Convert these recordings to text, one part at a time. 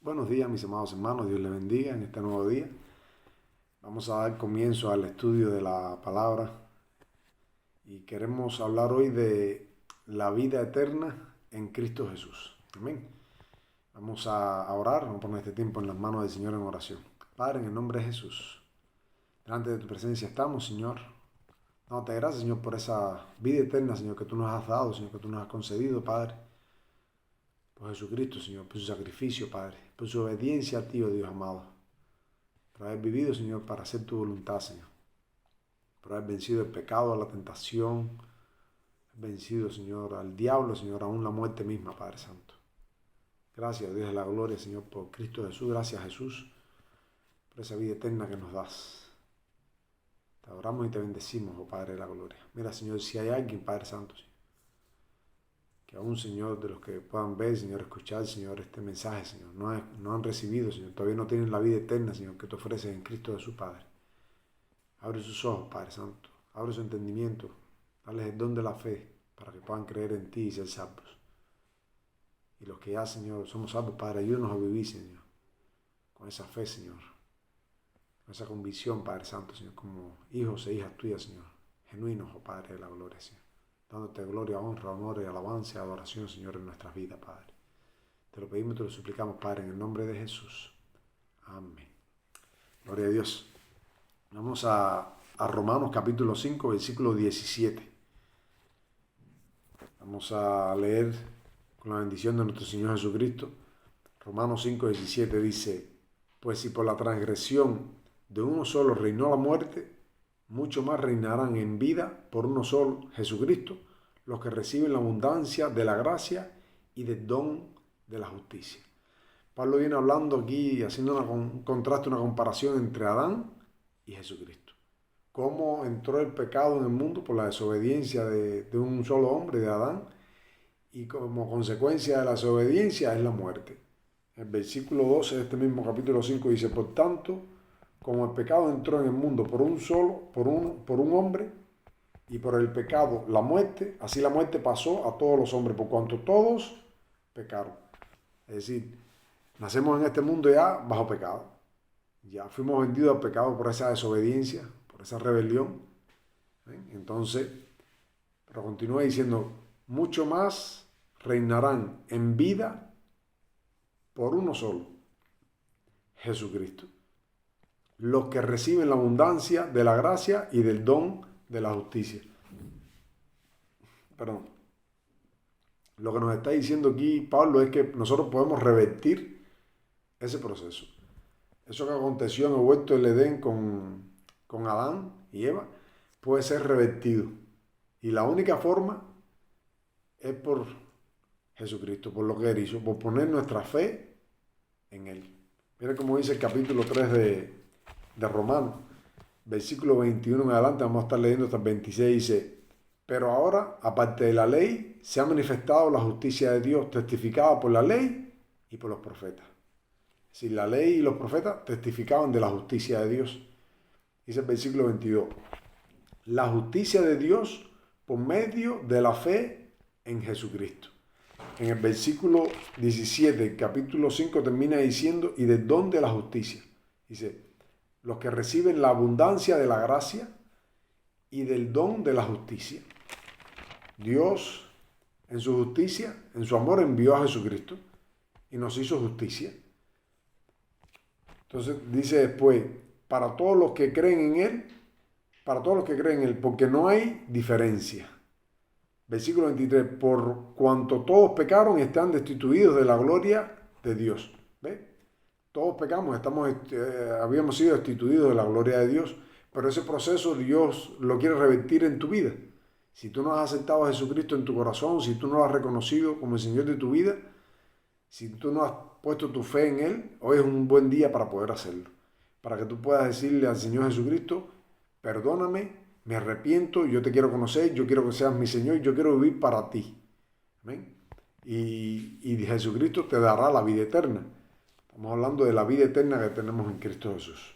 Buenos días, mis amados hermanos. Dios les bendiga en este nuevo día. Vamos a dar comienzo al estudio de la palabra y queremos hablar hoy de la vida eterna en Cristo Jesús. Amén. Vamos a orar, vamos a poner este tiempo en las manos del Señor en oración. Padre, en el nombre de Jesús, delante de tu presencia estamos, Señor. Dándote gracias, Señor, por esa vida eterna, Señor, que tú nos has dado, Señor, que tú nos has concedido, Padre. Por Jesucristo, Señor, por su sacrificio, Padre, por su obediencia a ti, oh Dios amado, por haber vivido, Señor, para hacer tu voluntad, Señor, por haber vencido el pecado, a la tentación, vencido, Señor, al diablo, Señor, aún la muerte misma, Padre Santo. Gracias, Dios de la gloria, Señor, por Cristo Jesús. Gracias, Jesús, por esa vida eterna que nos das. Te adoramos y te bendecimos, oh Padre de la gloria. Mira, Señor, si hay alguien, Padre Santo, que aún, Señor, de los que puedan ver, Señor, escuchar, Señor, este mensaje, Señor, no han recibido, Señor, todavía no tienen la vida eterna, Señor, que te ofreces en Cristo de su Padre. Abre sus ojos, Padre Santo, abre su entendimiento, dales el don de la fe para que puedan creer en ti y ser salvos. Y los que ya, Señor, somos salvos, Padre, ayúdanos a vivir, Señor, con esa fe, Señor, con esa convicción, Padre Santo, Señor, como hijos e hijas tuyas, Señor, genuinos, oh Padre de la gloria, Señor. Dándote gloria, honra, honor y alabanza y adoración, Señor, en nuestras vidas, Padre. Te lo pedimos y te lo suplicamos, Padre, en el nombre de Jesús. Amén. Gloria a Dios. Vamos a Romanos capítulo 5, versículo 17. Vamos a leer con la bendición de nuestro Señor Jesucristo. Romanos 5, 17 dice: Pues si por la transgresión de uno solo reinó la muerte, mucho más reinarán en vida por uno solo, Jesucristo, los que reciben la abundancia de la gracia y del don de la justicia. Pablo viene hablando aquí, haciendo un contraste, una comparación entre Adán y Jesucristo. Cómo entró el pecado en el mundo por la desobediencia de un solo hombre, de Adán, y como consecuencia de la desobediencia es la muerte. El versículo 12 de este mismo capítulo 5 dice: Por tanto, como el pecado entró en el mundo por un hombre, y por el pecado la muerte, así la muerte pasó a todos los hombres, por cuanto todos pecaron. Es decir, nacemos en este mundo ya bajo pecado. Ya fuimos vendidos al pecado por esa desobediencia, por esa rebelión. Entonces, pero continúa diciendo: mucho más reinarán en vida por uno solo, Jesucristo, los que reciben la abundancia de la gracia y del don de la justicia. Perdón. Lo que nos está diciendo aquí Pablo es que nosotros podemos revertir ese proceso. Eso que aconteció en el huerto del Edén con Adán y Eva puede ser revertido. Y la única forma es por Jesucristo, por lo que Él hizo, por poner nuestra fe en Él. Mira cómo dice el capítulo 3 de Romanos, versículo 21 en adelante, vamos a estar leyendo hasta el 26, dice: Pero ahora, aparte de la ley, se ha manifestado la justicia de Dios, testificada por la ley y por los profetas. Es decir, la ley y los profetas testificaban de la justicia de Dios. Dice el versículo 22, la justicia de Dios por medio de la fe en Jesucristo. En el versículo 17, el capítulo 5 termina diciendo: y del don de la justicia. Dice: los que reciben la abundancia de la gracia y del don de la justicia. Dios, en su justicia, en su amor, envió a Jesucristo y nos hizo justicia. Entonces dice después: para todos los que creen en Él, porque no hay diferencia. Versículo 23, por cuanto todos pecaron y están destituidos de la gloria de Dios. ¿Ves? Todos pecamos, habíamos sido destituidos de la gloria de Dios, pero ese proceso Dios lo quiere revertir en tu vida. Si tú no has aceptado a Jesucristo en tu corazón, si tú no lo has reconocido como el Señor de tu vida, si tú no has puesto tu fe en Él, hoy es un buen día para poder hacerlo. Para que tú puedas decirle al Señor Jesucristo: perdóname, me arrepiento, yo te quiero conocer, yo quiero que seas mi Señor, yo quiero vivir para ti. ¿Amén? Y Jesucristo te dará la vida eterna. Estamos hablando de la vida eterna que tenemos en Cristo Jesús.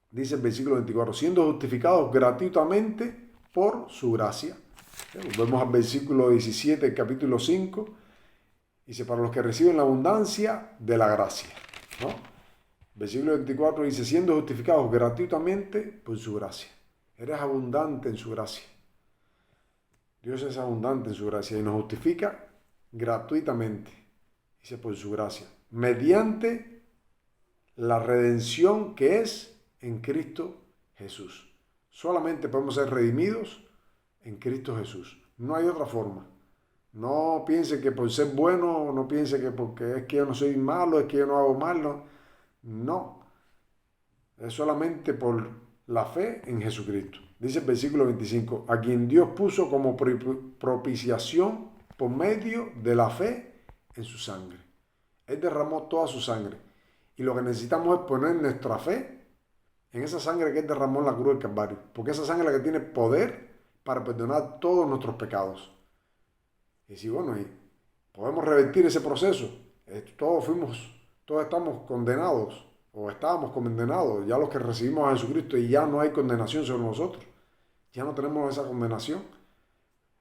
Dice el versículo 24, siendo justificados gratuitamente por su gracia. Volvemos al versículo 17, capítulo 5. Dice: para los que reciben la abundancia de la gracia. ¿no? Versículo 24 dice, siendo justificados gratuitamente por su gracia. Eres abundante en su gracia. Dios es abundante en su gracia y nos justifica gratuitamente, dice, por su gracia, mediante la redención que es en Cristo Jesús. Solamente podemos ser redimidos en Cristo Jesús. No hay otra forma. No piense que por ser bueno, no piense que porque es que yo no soy malo, es que yo no hago malo. No. Es solamente por la fe en Jesucristo. Dice el versículo 25, a quien Dios puso como propiciación por medio de la fe en su sangre. Él derramó toda su sangre. Y lo que necesitamos es poner nuestra fe en esa sangre que Él derramó en la cruz del Calvario. Porque esa sangre es la que tiene poder para perdonar todos nuestros pecados. Y si bueno, y podemos revertir ese proceso. Todos estamos condenados, o estábamos condenados, ya los que recibimos a Jesucristo, y ya no hay condenación sobre nosotros. Ya no tenemos esa condenación.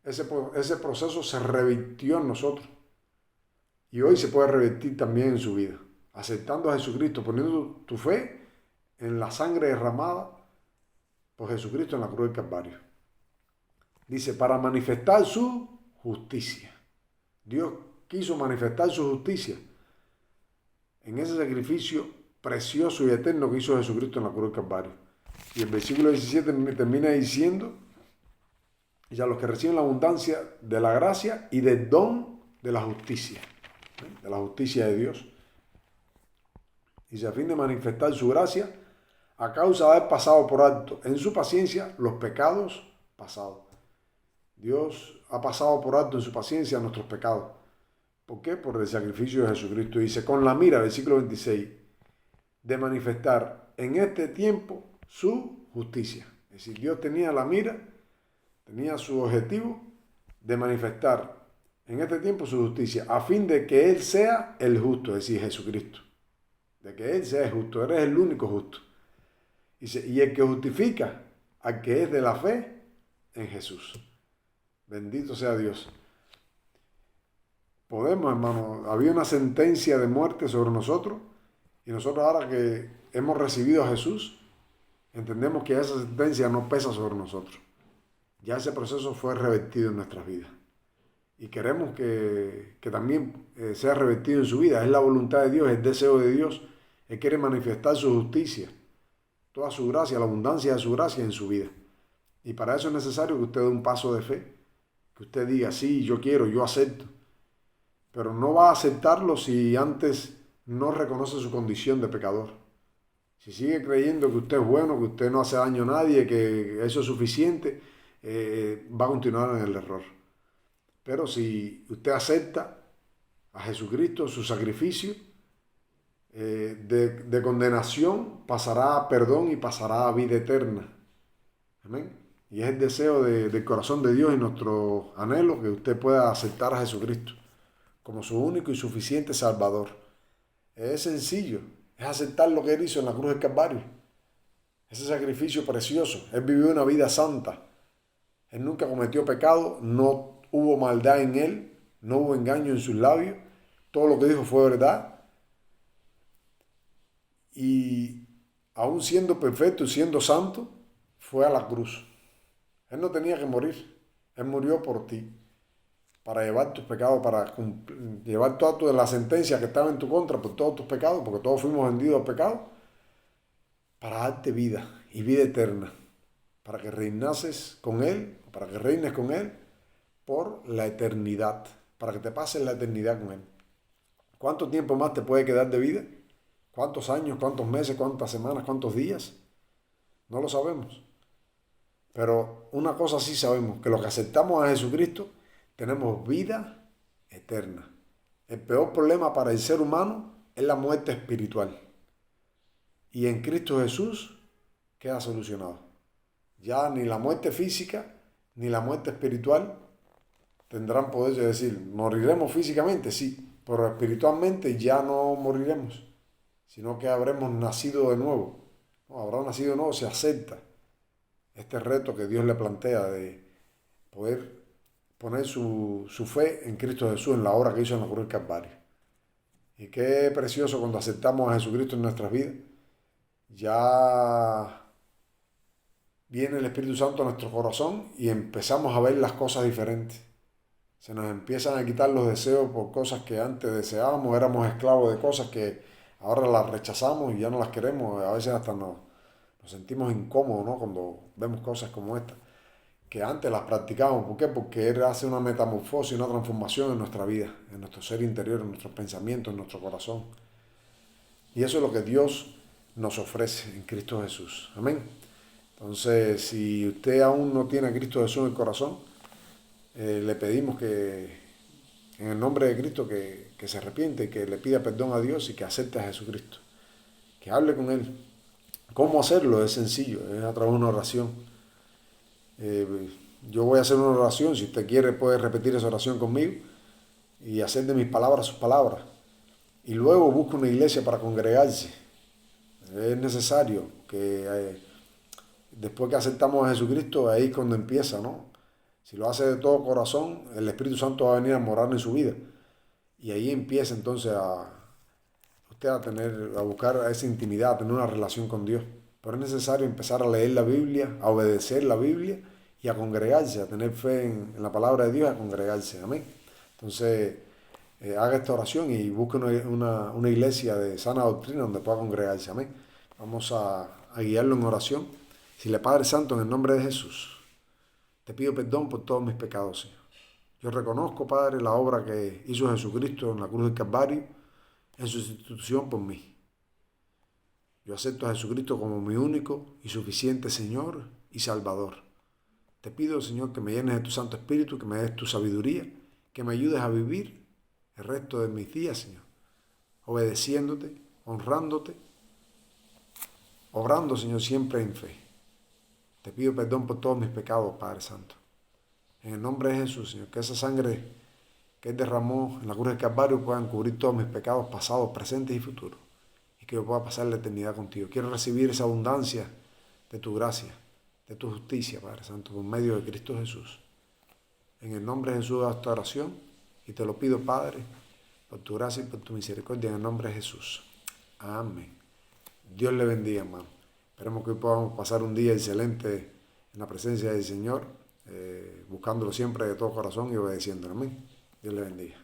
Ese proceso se revirtió en nosotros. Y hoy se puede revertir también en su vida. Aceptando a Jesucristo, poniendo tu fe en la sangre derramada por Jesucristo en la cruz del Calvario. Dice, para manifestar su justicia. Dios quiso manifestar su justicia en ese sacrificio precioso y eterno que hizo Jesucristo en la cruz del Calvario. Y el versículo 17 termina diciendo, y a los que reciben la abundancia de la gracia y del don de la justicia, de la justicia de Dios. Y a fin de manifestar su gracia, a causa de haber pasado por alto en su paciencia los pecados pasados. Dios ha pasado por alto en su paciencia nuestros pecados. ¿Por qué? Por el sacrificio de Jesucristo. Dice, con la mira, versículo 26, de manifestar en este tiempo su justicia. Es decir, Dios tenía la mira, tenía su objetivo de manifestar en este tiempo su justicia, a fin de que Él sea el justo, es decir, Jesucristo. De que Él sea el justo, eres el único justo. Dice, y el que justifica al que es de la fe en Jesús. Bendito sea Dios. Podemos, hermano, había una sentencia de muerte sobre nosotros, y nosotros ahora que hemos recibido a Jesús, entendemos que esa sentencia no pesa sobre nosotros. Ya ese proceso fue revertido en nuestras vidas. Y queremos que también sea revertido en su vida. Es la voluntad de Dios, es el deseo de Dios. Él quiere manifestar su justicia, toda su gracia, la abundancia de su gracia en su vida. Y para eso es necesario que usted dé un paso de fe. Que usted diga, sí, yo quiero, yo acepto. Pero no va a aceptarlo si antes no reconoce su condición de pecador. Si sigue creyendo que usted es bueno, que usted no hace daño a nadie, que eso es suficiente, va a continuar en el error. Pero si usted acepta a Jesucristo, su sacrificio de condenación, pasará a perdón y pasará a vida eterna. Amén. Y es el deseo del corazón de Dios y nuestro anhelo que usted pueda aceptar a Jesucristo como su único y suficiente Salvador. Es sencillo, es aceptar lo que Él hizo en la cruz del Calvario. Ese sacrificio precioso. Él vivió una vida santa. Él nunca cometió pecado, no hubo maldad en Él, no hubo engaño en sus labios. Todo lo que dijo fue verdad. Y aún siendo perfecto y siendo santo, fue a la cruz. Él no tenía que morir. Él murió por ti, para llevar tus pecados, para llevar toda la sentencia que estaba en tu contra por todos tus pecados, porque todos fuimos vendidos al pecado, para darte vida y vida eterna, para que reinases con Él, para que reines con Él por la eternidad, para que te pases la eternidad con Él. ¿Cuánto tiempo más te puede quedar de vida? ¿Cuántos años, cuántos meses, cuántas semanas, cuántos días? No lo sabemos. Pero una cosa sí sabemos, que los que aceptamos a Jesucristo tenemos vida eterna. El peor problema para el ser humano es la muerte espiritual. Y en Cristo Jesús queda solucionado. Ya ni la muerte física ni la muerte espiritual tendrán poder de decir, moriremos físicamente, sí, pero espiritualmente ya no moriremos, sino que habremos nacido de nuevo. No, habrá nacido de nuevo, se acepta este reto que Dios le plantea de poder poner su fe en Cristo Jesús en la obra que hizo en la cruz del Calvario. Y qué precioso cuando aceptamos a Jesucristo en nuestras vidas. Ya viene el Espíritu Santo a nuestro corazón y empezamos a ver las cosas diferentes. Se nos empiezan a quitar los deseos por cosas que antes deseábamos, éramos esclavos de cosas que ahora las rechazamos y ya no las queremos. A veces hasta nos sentimos incómodos, ¿no? Cuando vemos cosas como esta, que antes las practicábamos. ¿Por qué? Porque Él hace una metamorfosis, una transformación en nuestra vida, en nuestro ser interior, en nuestros pensamientos, en nuestro corazón. Y eso es lo que Dios nos ofrece en Cristo Jesús. Amén. Entonces, si usted aún no tiene a Cristo Jesús en el corazón, le pedimos que, en el nombre de Cristo, que se arrepiente, que le pida perdón a Dios y que acepte a Jesucristo. Que hable con Él. ¿Cómo hacerlo? Es sencillo, es a través de una oración. Yo voy a hacer una oración, si usted quiere puede repetir esa oración conmigo y hacer de mis palabras sus palabras. Y luego busque una iglesia para congregarse. Es necesario que después que aceptamos a Jesucristo, ahí es cuando empieza, ¿no? Si lo hace de todo corazón, el Espíritu Santo va a venir a morar en su vida. Y ahí empieza entonces usted a buscar esa intimidad, a tener una relación con Dios. Pero es necesario empezar a leer la Biblia, a obedecer la Biblia y a congregarse, a tener fe en la palabra de Dios, a congregarse. Amén. Entonces, haga esta oración y busque una iglesia de sana doctrina donde pueda congregarse. Amén. Vamos a guiarlo en oración. Dile, Padre Santo, en el nombre de Jesús, te pido perdón por todos mis pecados, Señor. Yo reconozco, Padre, la obra que hizo Jesucristo en la cruz del Calvario en su sustitución por mí. Yo acepto a Jesucristo como mi único y suficiente Señor y Salvador. Te pido, Señor, que me llenes de tu Santo Espíritu, que me des tu sabiduría, que me ayudes a vivir el resto de mis días, Señor, obedeciéndote, honrándote, obrando, Señor, siempre en fe. Te pido perdón por todos mis pecados, Padre Santo. En el nombre de Jesús, Señor, que esa sangre que Él derramó en la cruz del Calvario puedan cubrir todos mis pecados pasados, presentes y futuros. Y que yo pueda pasar la eternidad contigo. Quiero recibir esa abundancia de tu gracia, de tu justicia, Padre Santo, por medio de Cristo Jesús. En el nombre de Jesús hago esta oración y te lo pido, Padre, por tu gracia y por tu misericordia, en el nombre de Jesús. Amén. Dios le bendiga, hermano. Esperemos que hoy podamos pasar un día excelente en la presencia del Señor, buscándolo siempre de todo corazón y obedeciéndolo. Amén. Dios le bendiga.